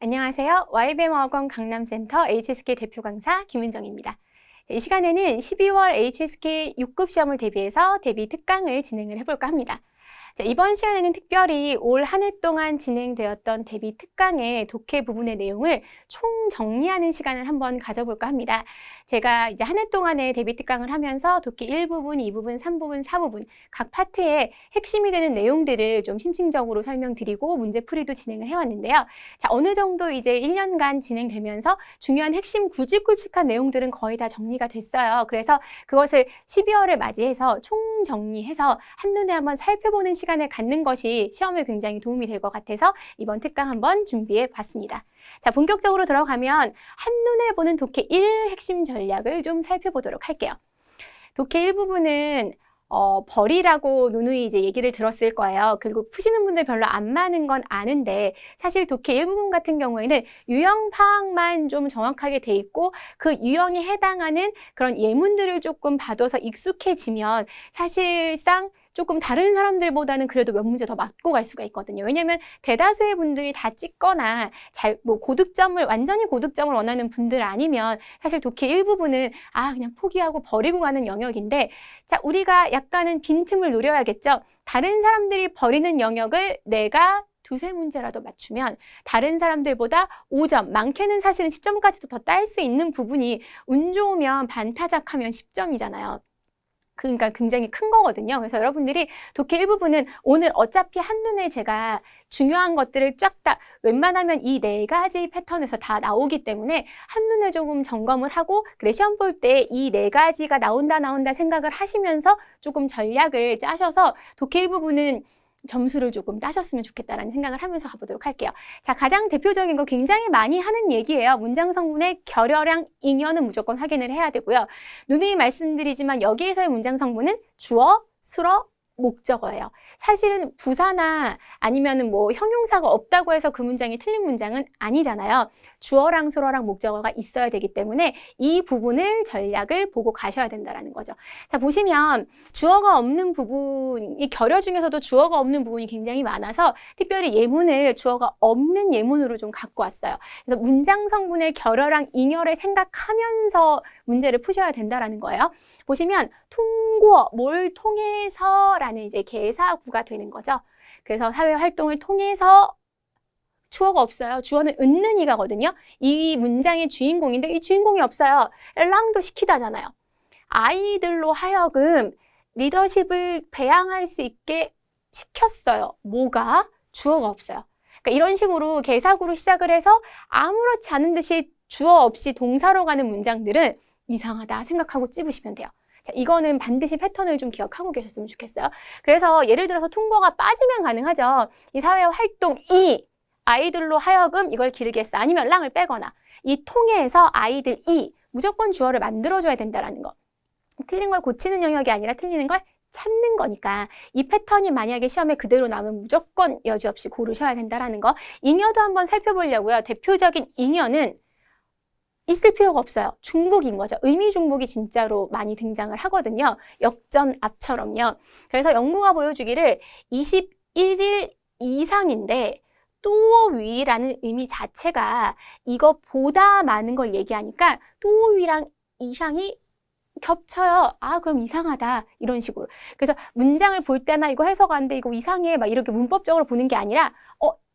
안녕하세요. YBM어학원 강남센터 HSK 대표 강사 김은정입니다. 이 시간에는 12월 HSK 6급 시험을 대비해서 대비 특강을 진행을 해볼까 합니다. 이번 시간에는 특별히 올 한 해 동안 진행되었던 대비 특강의 독해 부분의 내용을 총 정리하는 시간을 한번 가져볼까 합니다. 제가 이제 한 해 동안의 대비 특강을 하면서 독해 1부분, 2부분, 3부분, 4부분 각 파트에 핵심이 되는 내용들을 좀 심층적으로 설명드리고 문제풀이도 진행을 해왔는데요. 어느 정도 이제 1년간 진행되면서 중요한 핵심 굵직굵직한 내용들은 거의 다 정리가 됐어요. 그래서 그것을 12월을 맞이해서 총 정리해서 한눈에 한번 살펴보는 시간을 갖는 것이 시험에 굉장히 도움이 될 것 같아서 이번 특강 한번 준비해 봤습니다. 본격적으로 들어가면 한눈에 보는 독해 1 핵심 전략을 좀 살펴보도록 할게요. 독해 1 부분은 벌이라고 누누이 이제 얘기를 들었을 거예요. 그리고 푸시는 분들 별로 안 많은 건 아는데 사실 독해 1 부분 같은 경우에는 유형 파악만 좀 정확하게 돼 있고 그 유형에 해당하는 그런 예문들을 조금 봐둬서 익숙해지면 사실상 조금 다른 사람들보다는 그래도 몇 문제 더 맞고 갈 수가 있거든요. 왜냐면 대다수의 분들이 다 찍거나 완전히 고득점을 원하는 분들 아니면 사실 독해 1 부분은 그냥 포기하고 버리고 가는 영역인데 우리가 약간은 빈틈을 노려야겠죠. 다른 사람들이 버리는 영역을 내가 두세 문제라도 맞추면 다른 사람들보다 5점, 많게는 사실은 10점까지도 더 딸 수 있는 부분이 운 좋으면 반타작하면 10점이잖아요. 그러니까 굉장히 큰 거거든요. 그래서 여러분들이 독해 1 부분은 오늘 어차피 한눈에 제가 중요한 것들을 쫙 다 웬만하면 이 4가지 패턴에서 다 나오기 때문에 한눈에 조금 점검을 하고 그래 시험 볼 때 이 4가지가 나온다 생각을 하시면서 조금 전략을 짜셔서 독해 1 부분은 점수를 조금 따셨으면 좋겠다라는 생각을 하면서 가보도록 할게요. 가장 대표적인 거 굉장히 많이 하는 얘기예요. 문장 성분의 결여량, 잉여는 무조건 확인을 해야 되고요. 누누이 말씀드리지만 여기에서의 문장 성분은 주어, 수어, 목적어예요. 사실은 부사나 아니면은 형용사가 없다고 해서 그 문장이 틀린 문장은 아니잖아요. 주어랑 수어랑 목적어가 있어야 되기 때문에 이 부분을 전략을 보고 가셔야 된다는 거죠. 보시면 주어가 없는 부분, 이 결여 중에서도 주어가 없는 부분이 굉장히 많아서 특별히 예문을 주어가 없는 예문으로 좀 갖고 왔어요. 그래서 문장 성분의 결여랑 잉여를 생각하면서 문제를 푸셔야 된다는 거예요. 보시면 통고, 뭘 통해서 라는 이제 계사구가 되는 거죠. 그래서 사회활동을 통해서 주어가 없어요. 주어는 있는 이가거든요. 이 문장의 주인공인데 이 주인공이 없어요. 랑도 시키다잖아요. 아이들로 하여금 리더십을 배양할 수 있게 시켰어요. 뭐가? 주어가 없어요. 그러니까 이런 식으로 계사구로 시작을 해서 아무렇지 않은 듯이 주어 없이 동사로 가는 문장들은 이상하다 생각하고 찝으시면 돼요. 이거는 반드시 패턴을 좀 기억하고 계셨으면 좋겠어요. 그래서 예를 들어서 통과가 빠지면 가능하죠. 이 사회활동이 아이들로 하여금 이걸 기르게 했어. 아니면 랑을 빼거나 이 통해서 아이들이 무조건 주어를 만들어줘야 된다는 거. 틀린 걸 고치는 영역이 아니라 틀리는 걸 찾는 거니까 이 패턴이 만약에 시험에 그대로 나오면 무조건 여지없이 고르셔야 된다는 거. 잉여도 한번 살펴보려고요. 대표적인 잉여는 있을 필요가 없어요. 중복인 거죠. 의미 중복이 진짜로 많이 등장을 하거든요. 역전, 앞처럼요. 그래서 연구가 보여주기를 21일 이상인데 또 위라는 의미 자체가 이것보다 많은 걸 얘기하니까 또 위랑 이상이 겹쳐요. 그럼 이상하다. 이런 식으로. 그래서 문장을 볼 때나 이거 해석하는데 이거 이상해. 막 이렇게 문법적으로 보는 게 아니라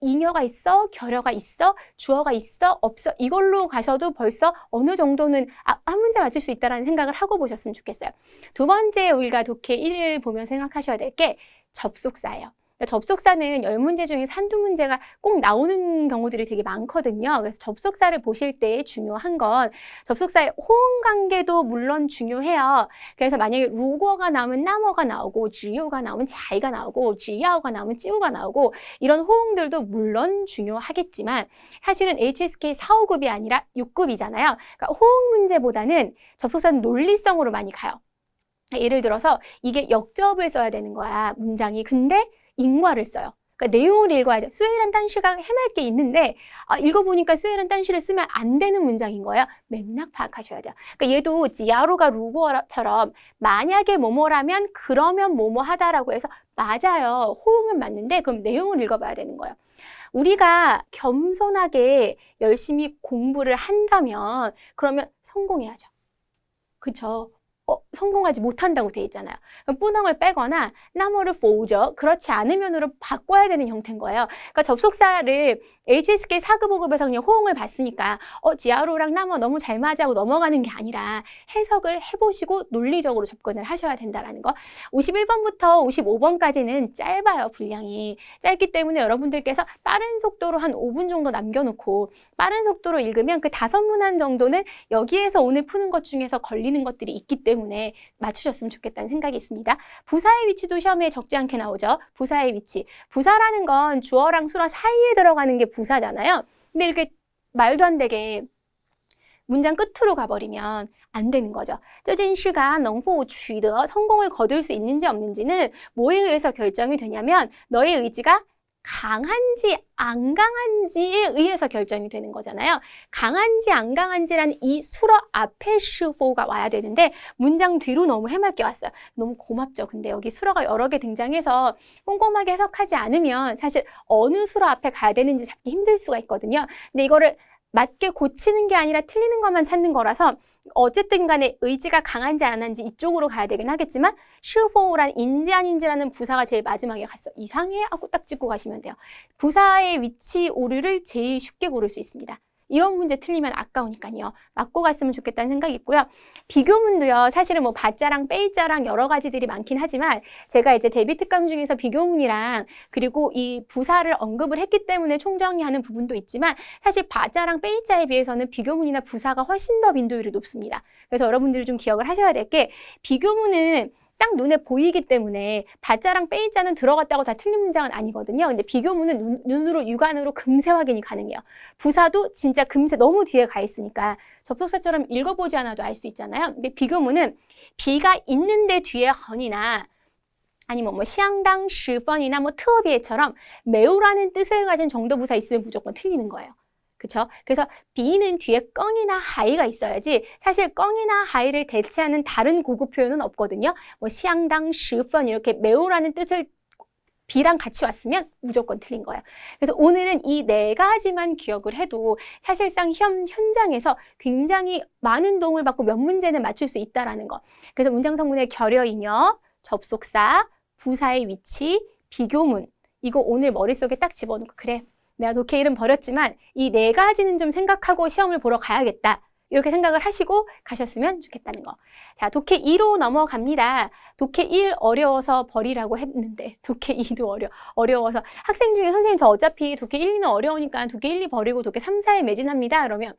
잉여가 있어, 결여가 있어, 주어가 있어, 없어. 이걸로 가셔도 벌써 어느 정도는 한 문제 맞출 수 있다는 생각을 하고 보셨으면 좋겠어요. 두 번째 우리가 독해 1을 보면 생각하셔야 될 게 접속사예요. 접속사는 10문제 중에 한두 문제가 꼭 나오는 경우들이 되게 많거든요. 그래서 접속사를 보실 때 중요한 건 접속사의 호응 관계도 물론 중요해요. 그래서 만약에 루거가 나오면 나머가 나오고 지요가 나오면 자이가 나오고 지야오가 나오면 찌우가 나오고 이런 호응들도 물론 중요하겠지만 사실은 HSK 4, 5급이 아니라 6급이잖아요. 그러니까 호응 문제보다는 접속사는 논리성으로 많이 가요. 예를 들어서 이게 역접을 써야 되는 거야, 문장이. 근데 인과를 써요. 그러니까 내용을 읽어야죠. 수혜란 단시가 헤맬 게 있는데 읽어보니까 수혜란 단시를 쓰면 안 되는 문장인 거예요. 맥락 파악하셔야 돼요. 그러니까 얘도 지아로가 루고처럼 만약에 뭐뭐라면 그러면 뭐뭐 하다라고 해서 맞아요. 호응은 맞는데 그럼 내용을 읽어봐야 되는 거예요. 우리가 겸손하게 열심히 공부를 한다면 그러면 성공해야죠. 그쵸? 성공하지 못한다고 돼 있잖아요. 그럼 뿌능을 빼거나 나머를 보죠. 그렇지 않으면으로 바꿔야 되는 형태인 거예요. 그러니까 접속사를 HSK 4급 5급에서 그냥 호응을 받으니까 지아로랑 나머 너무 잘 맞아하고 넘어가는 게 아니라 해석을 해보시고 논리적으로 접근을 하셔야 된다는 거. 51번부터 55번까지는 짧아요. 분량이. 짧기 때문에 여러분들께서 빠른 속도로 한 5분 정도 남겨놓고 빠른 속도로 읽으면 그 5문항 정도는 여기에서 오늘 푸는 것 중에서 걸리는 것들이 있기 때문에 맞추셨으면 좋겠다는 생각이 있습니다. 부사의 위치도 시험에 적지 않게 나오죠. 부사의 위치. 부사라는 건 주어랑 수어 사이에 들어가는 게 부사잖아요. 근데 이렇게 말도 안 되게 문장 끝으로 가버리면 안 되는 거죠. 这件事가能否取得 성공을 거둘 수 있는지 없는지는 뭐에 의해서 결정이 되냐면 너의 의지가 강한지 안 강한지에 의해서 결정이 되는 거잖아요. 강한지 안 강한지라는 이 수러 앞에 슈포가 와야 되는데 문장 뒤로 너무 해맑게 왔어요. 너무 고맙죠. 근데 여기 수러가 여러 개 등장해서 꼼꼼하게 해석하지 않으면 사실 어느 수러 앞에 가야 되는지 잡기 힘들 수가 있거든요. 근데 이거를 맞게 고치는 게 아니라 틀리는 것만 찾는 거라서 어쨌든 간에 의지가 강한지 안 한지 이쪽으로 가야 되긴 하겠지만 슈포란 인지 아닌지라는 부사가 제일 마지막에 갔어. 이상해? 하고 딱 찍고 가시면 돼요. 부사의 위치 오류를 제일 쉽게 고를 수 있습니다. 이런 문제 틀리면 아까우니까요. 맞고 갔으면 좋겠다는 생각이 있고요. 비교문도요. 사실은 뭐 바자랑 빼자랑 여러 가지들이 많긴 하지만 제가 이제 대비 특강 중에서 비교문이랑 그리고 이 부사를 언급을 했기 때문에 총정리하는 부분도 있지만 사실 바자랑 빼자에 비해서는 비교문이나 부사가 훨씬 더 빈도율이 높습니다. 그래서 여러분들이 좀 기억을 하셔야 될 게 비교문은 딱 눈에 보이기 때문에 바자랑 빼이자는 들어갔다고 다 틀린 문장은 아니거든요. 근데 비교문은 눈으로 육안으로 금세 확인이 가능해요. 부사도 진짜 금세 너무 뒤에 가 있으니까 접속사처럼 읽어보지 않아도 알 수 있잖아요. 근데 비교문은 비가 있는데 뒤에 헌이나 아니면 뭐相当, 十分이나 뭐特别처럼 매우라는 뜻을 가진 정도부사 있으면 무조건 틀리는 거예요. 그쵸? 그래서 비는 뒤에 껑이나 하이가 있어야지 사실 껑이나 하이를 대체하는 다른 고급 표현은 없거든요. 뭐相当, 十分 이렇게 매우라는 뜻을 비랑 같이 왔으면 무조건 틀린 거예요. 그래서 오늘은 이 네 가지만 기억을 해도 사실상 현장에서 굉장히 많은 도움을 받고 몇 문제는 맞출 수 있다라는 거. 그래서 문장 성문의 결여인여, 접속사, 부사의 위치, 비교문 이거 오늘 머릿속에 딱 집어넣고 그래. 내가 독해 1은 버렸지만 이 네 가지는 좀 생각하고 시험을 보러 가야겠다. 이렇게 생각을 하시고 가셨으면 좋겠다는 거. 자, 독해 2로 넘어갑니다. 독해 1 어려워서 버리라고 했는데 독해 2도 어려워서 학생 중에 선생님 저 어차피 독해 1, 2는 어려우니까 독해 1, 2 버리고 독해 3, 4에 매진합니다. 그러면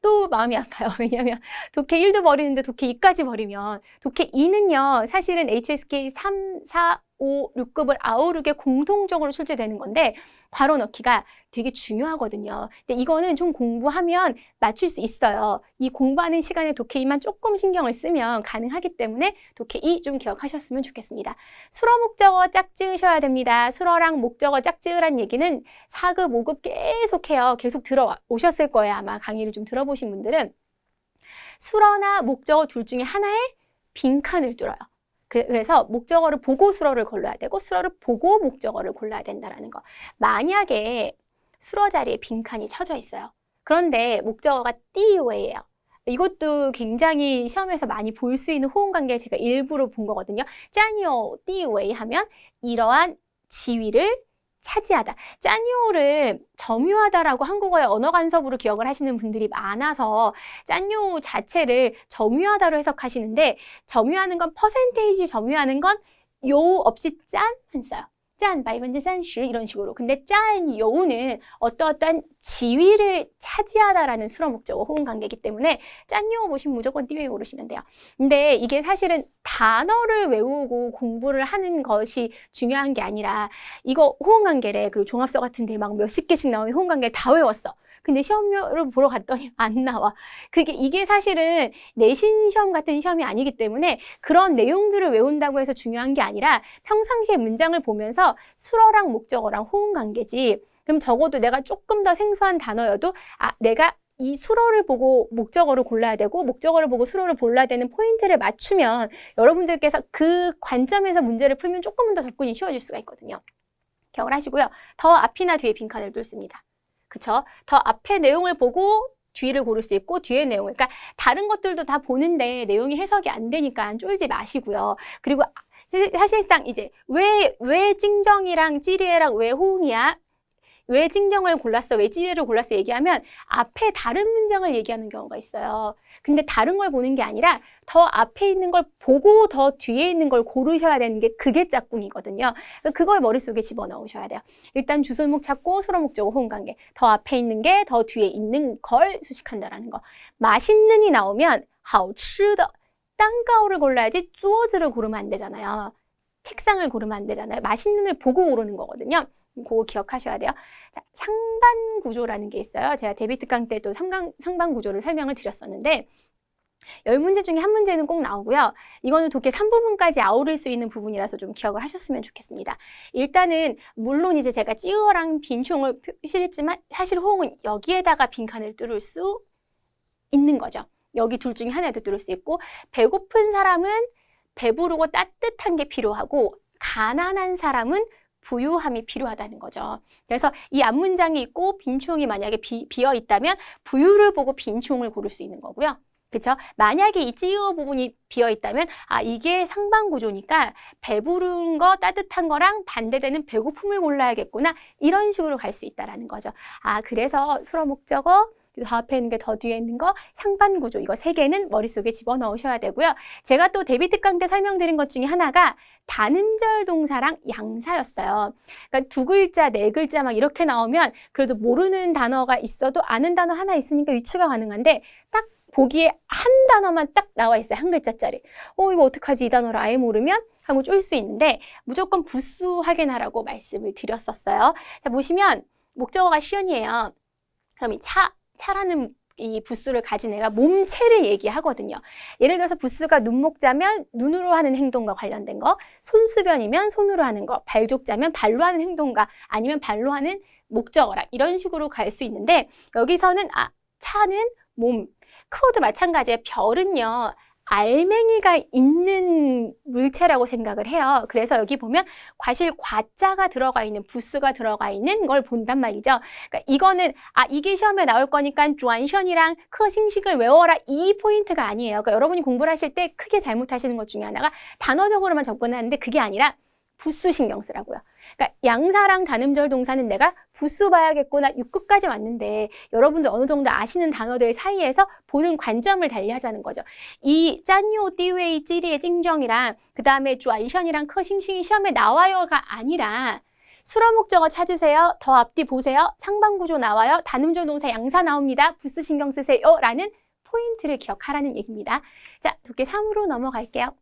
또 마음이 아파요. 왜냐하면 독해 1도 버리는데 독해 2까지 버리면 독해 2는요. 사실은 HSK 3, 4, 5, 6급을 아우르게 공통적으로 출제되는 건데 괄호 넣기가 되게 중요하거든요. 근데 이거는 좀 공부하면 맞출 수 있어요. 이 공부하는 시간에 독해 2만 조금 신경을 쓰면 가능하기 때문에 독해 2 좀 기억하셨으면 좋겠습니다. 수러 목적어 짝 지으셔야 됩니다. 수러랑 목적어 짝 지으란 얘기는 4급, 5급 계속해요. 계속 들어오셨을 거예요. 아마 강의를 좀 들어보신 분들은. 수러나 목적어 둘 중에 하나에 빈칸을 뚫어요. 그래서 목적어를 보고 수러를 골라야 되고 수러를 보고 목적어를 골라야 된다는 거. 만약에 수러 자리에 빈칸이 쳐져 있어요. 그런데 목적어가 띠웨이예요. 이것도 굉장히 시험에서 많이 볼 수 있는 호응 관계를 제가 일부러 본 거거든요. 짠요, 띠웨이 하면 이러한 지위를 차지하다. 짠요를 점유하다라고 한국어의 언어 간섭으로 기억을 하시는 분들이 많아서 짠요 자체를 점유하다로 해석하시는데 점유하는 건 퍼센테이지 점유하는 건 요 없이 짠만 써요. 짠, 30% 이런 식으로. 근데 짠, 요는 어떠한 지위를 차지하다라는 수러 목적어 호응 관계이기 때문에 짠요 보시면 무조건 띠웨이 오르시면 돼요. 근데 이게 사실은 단어를 외우고 공부를 하는 것이 중요한 게 아니라 이거 호응 관계래. 그리고 종합서 같은데 막 몇십 개씩 나오는 호응 관계를 다 외웠어. 근데 시험을 보러 갔더니 안 나와. 이게 사실은 내신 시험 같은 시험이 아니기 때문에 그런 내용들을 외운다고 해서 중요한 게 아니라 평상시에 문장을 보면서 수러랑 목적어랑 호응 관계지. 그럼 적어도 내가 조금 더 생소한 단어여도 내가 이 수러를 보고 목적어를 골라야 되고 목적어를 보고 수러를 골라야 되는 포인트를 맞추면 여러분들께서 그 관점에서 문제를 풀면 조금은 더 접근이 쉬워질 수가 있거든요. 기억을 하시고요. 더 앞이나 뒤에 빈칸을 뚫습니다. 그쵸? 더 앞에 내용을 보고 뒤를 고를 수 있고 뒤의 내용을, 그러니까 다른 것들도 다 보는데 내용이 해석이 안 되니까 쫄지 마시고요. 그리고 사실상 이제 왜 찡정이랑 찌리에랑 왜 호응이야? 왜 찡정을 골랐어? 왜 찌리를 골랐어? 얘기하면 앞에 다른 문장을 얘기하는 경우가 있어요. 근데 다른 걸 보는 게 아니라 더 앞에 있는 걸 보고 더 뒤에 있는 걸 고르셔야 되는 게 그게 짝꿍이거든요. 그걸 머릿속에 집어넣으셔야 돼요. 일단 주소목 찾고 수로 목적어 호응 관계. 더 앞에 있는 게 더 뒤에 있는 걸 수식한다라는 거. 맛있는이 나오면 好吃的 蛋糕를 골라야지 桌子를 고르면 안 되잖아요. 책상을 고르면 안 되잖아요. 맛있는을 보고 고르는 거거든요. 그거 기억하셔야 돼요. 자, 상반 구조라는 게 있어요. 제가 데뷔 특강 때 또 상반 구조를 설명을 드렸었는데 10문제 중에 한 문제는 꼭 나오고요. 이거는 독해 3부분까지 아우를 수 있는 부분이라서 좀 기억을 하셨으면 좋겠습니다. 일단은 물론 이제 제가 찌우어랑 빈총을 표시를 했지만 사실 호응은 여기에다가 빈칸을 뚫을 수 있는 거죠. 여기 둘 중에 하나에도 뚫을 수 있고, 배고픈 사람은 배부르고 따뜻한 게 필요하고 가난한 사람은 부유함이 필요하다는 거죠. 그래서 이 앞문장이 있고 빈총이 만약에 비어 있다면 부유를 보고 빈총을 고를 수 있는 거고요. 그렇죠? 만약에 이 찌우어 부분이 비어 있다면 이게 상반 구조니까 배부른 거 따뜻한 거랑 반대되는 배고픔을 골라야겠구나, 이런 식으로 갈 수 있다라는 거죠. 그래서 수로 목적어, 더 앞에 있는 게 더 뒤에 있는 거, 상반 구조, 이거 3개는 머릿속에 집어넣으셔야 되고요. 제가 또 데뷔 특강 때 설명드린 것 중에 하나가 단음절 동사랑 양사였어요. 그러니까 2글자, 4글자 막 이렇게 나오면 그래도 모르는 단어가 있어도 아는 단어 하나 있으니까 유추가 가능한데, 딱 보기에 한 단어만 딱 나와 있어요. 한 글자짜리. 이거 어떡하지? 이 단어를 아예 모르면? 하고 쫄 수 있는데 무조건 부수 확인하라고 말씀을 드렸었어요. 자, 보시면 목적어가 시연이에요. 그럼 이 차라는 이 부수를 가진 애가 몸체를 얘기하거든요. 예를 들어서 부수가 눈목자면 눈으로 하는 행동과 관련된 거, 손수변이면 손으로 하는 거, 발족자면 발로 하는 행동과 아니면 발로 하는 목적어라, 이런 식으로 갈 수 있는데, 여기서는 차는 몸, 크어도 마찬가지예요. 별은요, 알맹이가 있는 물체라고 생각을 해요. 그래서 여기 보면 과실 과자가 들어가 있는, 부스가 들어가 있는 걸 본단 말이죠. 그러니까 이거는 이게 시험에 나올 거니까 쭈안션이랑 크싱식을 외워라, 이 포인트가 아니에요. 그러니까 여러분이 공부를 하실 때 크게 잘못하시는 것 중에 하나가 단어적으로만 접근하는데 그게 아니라 부수 신경 쓰라고요. 그러니까 양사랑 단음절 동사는 내가 부수 봐야겠구나, 6급까지 왔는데 여러분들 어느 정도 아시는 단어들 사이에서 보는 관점을 달리하자는 거죠. 이 짠요, 띠웨이, 찌리의 찡정이랑 그 다음에 쭈안션이랑 커싱싱이 시험에 나와요가 아니라 수로 목적어 찾으세요, 더 앞뒤 보세요, 상반 구조 나와요, 단음절 동사 양사 나옵니다, 부수 신경 쓰세요 라는 포인트를 기억하라는 얘기입니다. 자, 독해 3으로 넘어갈게요.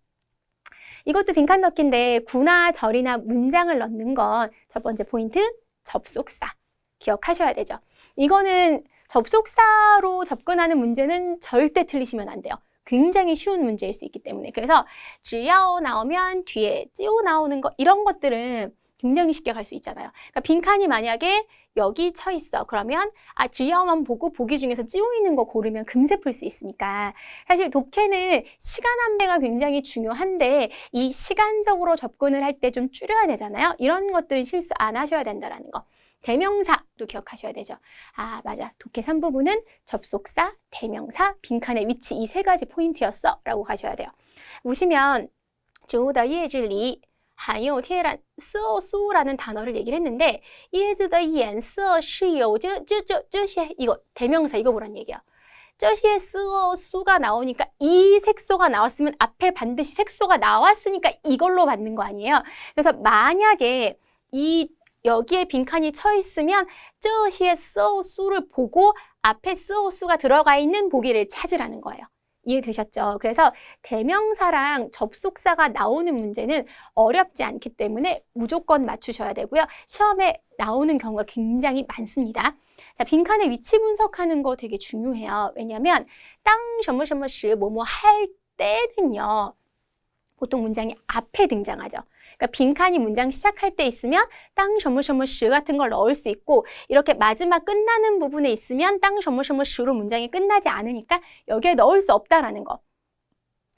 이것도 빈칸 넣기인데 구나 절이나 문장을 넣는 건 첫 번째 포인트, 접속사. 기억하셔야 되죠. 이거는 접속사로 접근하는 문제는 절대 틀리시면 안 돼요. 굉장히 쉬운 문제일 수 있기 때문에. 그래서 只要 나오면 뒤에 就 나오는 거, 이런 것들은 굉장히 쉽게 갈 수 있잖아요. 그러니까 빈칸이 만약에 여기 쳐 있어. 그러면 只要만 보고 보기 중에서 찌우 있는 거 고르면 금세 풀 수 있으니까. 사실 독해는 시간 안배가 굉장히 중요한데 이 시간적으로 접근을 할 때 좀 줄여야 되잖아요. 이런 것들은 실수 안 하셔야 된다는 거. 대명사도 기억하셔야 되죠. 맞아. 독해 3부분은 접속사, 대명사, 빈칸의 위치, 이 3가지 포인트였어 라고 가셔야 돼요. 보시면 植物的叶子里含有天然色素라는 단어를 얘기를 했는데 叶子的颜色是有这些 이거 대명사, 이거 보란 얘기야. 这些色素가 나오니까 이 색소가 나왔으면 앞에 반드시 색소가 나왔으니까 이걸로 받는 거 아니에요. 그래서 만약에 여기에 빈칸이 쳐 있으면 这些色素를 보고 앞에 色素가 들어가 있는 보기를 찾으라는 거예요. 이해되셨죠? 그래서 대명사랑 접속사가 나오는 문제는 어렵지 않기 때문에 무조건 맞추셔야 되고요. 시험에 나오는 경우가 굉장히 많습니다. 자, 빈칸의 위치 분석하는 거 되게 중요해요. 왜냐하면 当什么什么时 뭐뭐 할 때는요, 보통 문장이 앞에 등장하죠. 그러니까 빈칸이 문장 시작할 때 있으면 当什么什么时 같은 걸 넣을 수 있고, 이렇게 마지막 끝나는 부분에 있으면 当什么什么时로 문장이 끝나지 않으니까 여기에 넣을 수 없다라는 거.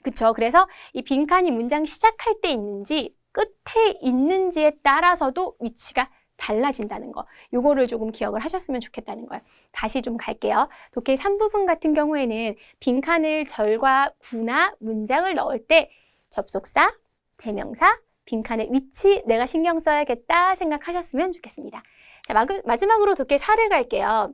그쵸? 그래서 이 빈칸이 문장 시작할 때 있는지 끝에 있는지에 따라서도 위치가 달라진다는 거. 요거를 조금 기억을 하셨으면 좋겠다는 거예요. 다시 좀 갈게요. 독해 3부분 같은 경우에는 빈칸을 절과 구나 문장을 넣을 때 접속사, 대명사, 빈칸의 위치 내가 신경 써야겠다 생각하셨으면 좋겠습니다. 자, 마지막으로 독해 4를 갈게요.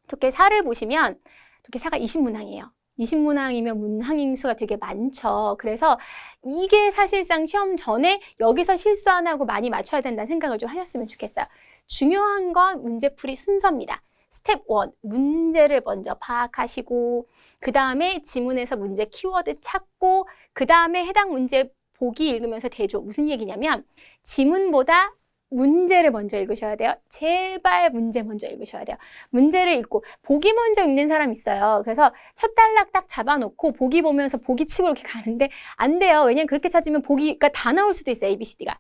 독해 4를 보시면 독해 4가 20문항이에요. 20문항이면 문항인 수가 되게 많죠. 그래서 이게 사실상 시험 전에 여기서 실수 안 하고 많이 맞춰야 된다는 생각을 좀 하셨으면 좋겠어요. 중요한 건 문제풀이 순서입니다. 스텝 1, 문제를 먼저 파악하시고 그 다음에 지문에서 문제 키워드 찾고 그 다음에 해당 문제 보기 읽으면서 대조. 무슨 얘기냐면 지문보다 문제를 먼저 읽으셔야 돼요. 제발 문제 먼저 읽으셔야 돼요. 문제를 읽고 보기 먼저 읽는 사람 있어요. 그래서 첫 단락 딱 잡아놓고 보기 보면서 보기 치고 이렇게 가는데 안 돼요. 왜냐면 그렇게 찾으면 보기가 다 나올 수도 있어요. ABCD가.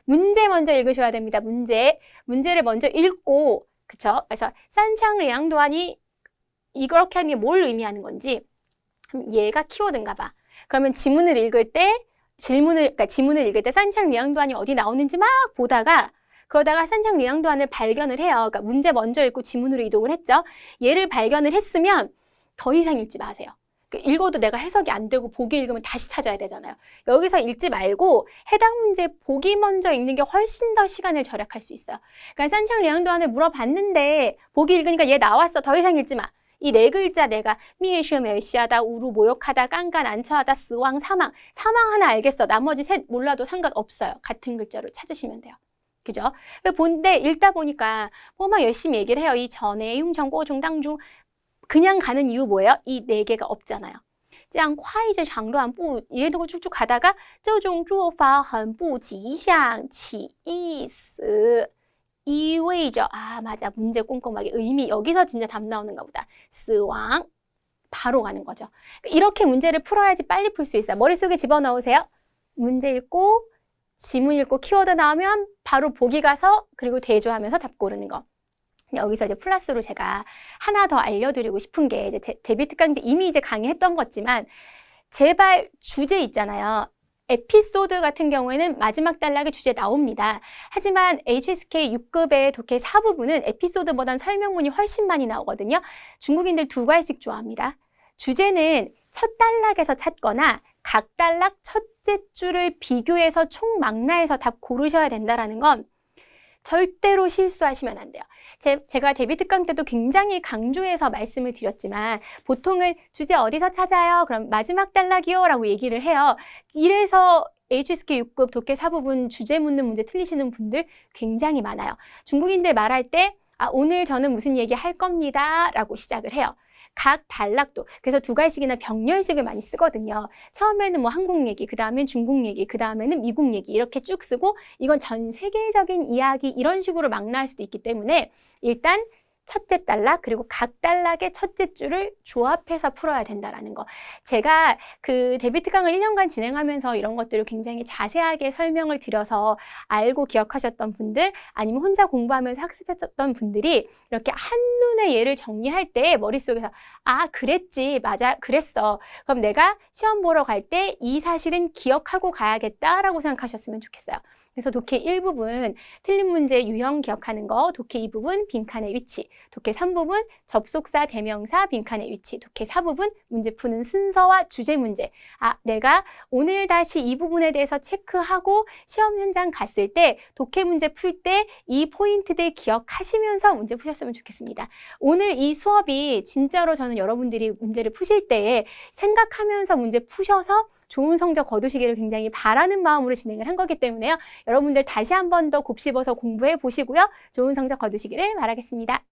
문제 먼저 읽으셔야 됩니다. 문제를 먼저 읽고 그쵸? 그래서 산창리앙도안이 이렇게 하는 게 뭘 의미하는 건지 얘가 키워드인가 봐. 그러면 지문을 읽을 때 지문을 읽을 때 산창리앙도안이 어디 나오는지 막 보다가 그러다가 산창리앙도안을 발견을 해요. 그러니까 문제 먼저 읽고 지문으로 이동을 했죠. 얘를 발견을 했으면 더 이상 읽지 마세요. 읽어도 내가 해석이 안 되고 보기 읽으면 다시 찾아야 되잖아요. 여기서 읽지 말고 해당 문제 보기 먼저 읽는 게 훨씬 더 시간을 절약할 수 있어요. 그러니까 산창리앙도안을 물어봤는데 보기 읽으니까 얘 나왔어. 더 이상 읽지 마. 이 네 글자 내가 미에시 멸시하다, 우루 모욕하다, 깐깐 안처하다, 스왕 사망. 사망 하나 알겠어. 나머지 셋 몰라도 상관없어요. 같은 글자로 찾으시면 돼요. 그죠? 본데 읽다 보니까 막 열심히 얘기를 해요. 이 전에 흉정고 중당중 그냥 가는 이유 뭐예요? 이 네 개가 없잖아요. 这样快一长段不 이래두고 쭉쭉 가다가 这种做法很不吉祥起意思 이외죠. 아 맞아. 문제 꼼꼼하게 의미 여기서 진짜 답 나오는가 보다. 스왕 바로 가는 거죠. 이렇게 문제를 풀어야지 빨리 풀 수 있어요. 머릿속에 집어넣으세요. 문제 읽고 지문 읽고 키워드 나오면 바로 보기 가서 그리고 대조하면서 답 고르는 거. 여기서 이제 플러스로 제가 하나 더 알려드리고 싶은 게 이제 데뷔 특강 때 이미 이제 강의했던 거지만 제발 주제 있잖아요. 에피소드 같은 경우에는 마지막 단락에 주제 나옵니다. 하지만 HSK 6급의 독해 4부분은 에피소드보단 설명문이 훨씬 많이 나오거든요. 중국인들 두 가지씩 좋아합니다. 주제는 첫 단락에서 찾거나 각 단락 첫째 줄을 비교해서 총망라해서 답 고르셔야 된다는 건 절대로 실수하시면 안 돼요. 제가 데뷔 특강 때도 굉장히 강조해서 말씀을 드렸지만 보통은 주제 어디서 찾아요? 그럼 마지막 단락이요? 라고 얘기를 해요. 이래서 HSK 6급 독해 4부분 주제 묻는 문제 틀리시는 분들 굉장히 많아요. 중국인들 말할 때 오늘 저는 무슨 얘기 할 겁니다. 라고 시작을 해요. 각 단락도 그래서 두 가지씩이나 병렬식을 많이 쓰거든요. 처음에는 뭐 한국 얘기, 그 다음엔 중국 얘기, 그 다음에는 미국 얘기 이렇게 쭉 쓰고 이건 전 세계적인 이야기 이런 식으로 망라할 수도 있기 때문에 일단 첫째 단락 그리고 각 단락의 첫째 줄을 조합해서 풀어야 된다라는 거. 제가 그 데뷔 특강을 1년간 진행하면서 이런 것들을 굉장히 자세하게 설명을 드려서 알고 기억하셨던 분들 아니면 혼자 공부하면서 학습했었던 분들이 이렇게 한눈에 얘를 정리할 때 머릿속에서 그랬지 맞아 그랬어 그럼 내가 시험 보러 갈 때 이 사실은 기억하고 가야겠다라고 생각하셨으면 좋겠어요. 그래서 독해 1부분 틀린 문제 유형 기억하는 거, 독해 2부분 빈칸의 위치, 독해 3부분 접속사 대명사 빈칸의 위치, 독해 4부분 문제 푸는 순서와 주제 문제. 내가 오늘 다시 이 부분에 대해서 체크하고 시험 현장 갔을 때 독해 문제 풀 때 이 포인트들 기억하시면서 문제 푸셨으면 좋겠습니다. 오늘 이 수업이 진짜로 저는 여러분들이 문제를 푸실 때 생각하면서 문제 푸셔서 좋은 성적 거두시기를 굉장히 바라는 마음으로 진행을 한 거기 때문에요. 여러분들 다시 한 번 더 곱씹어서 공부해 보시고요. 좋은 성적 거두시기를 바라겠습니다.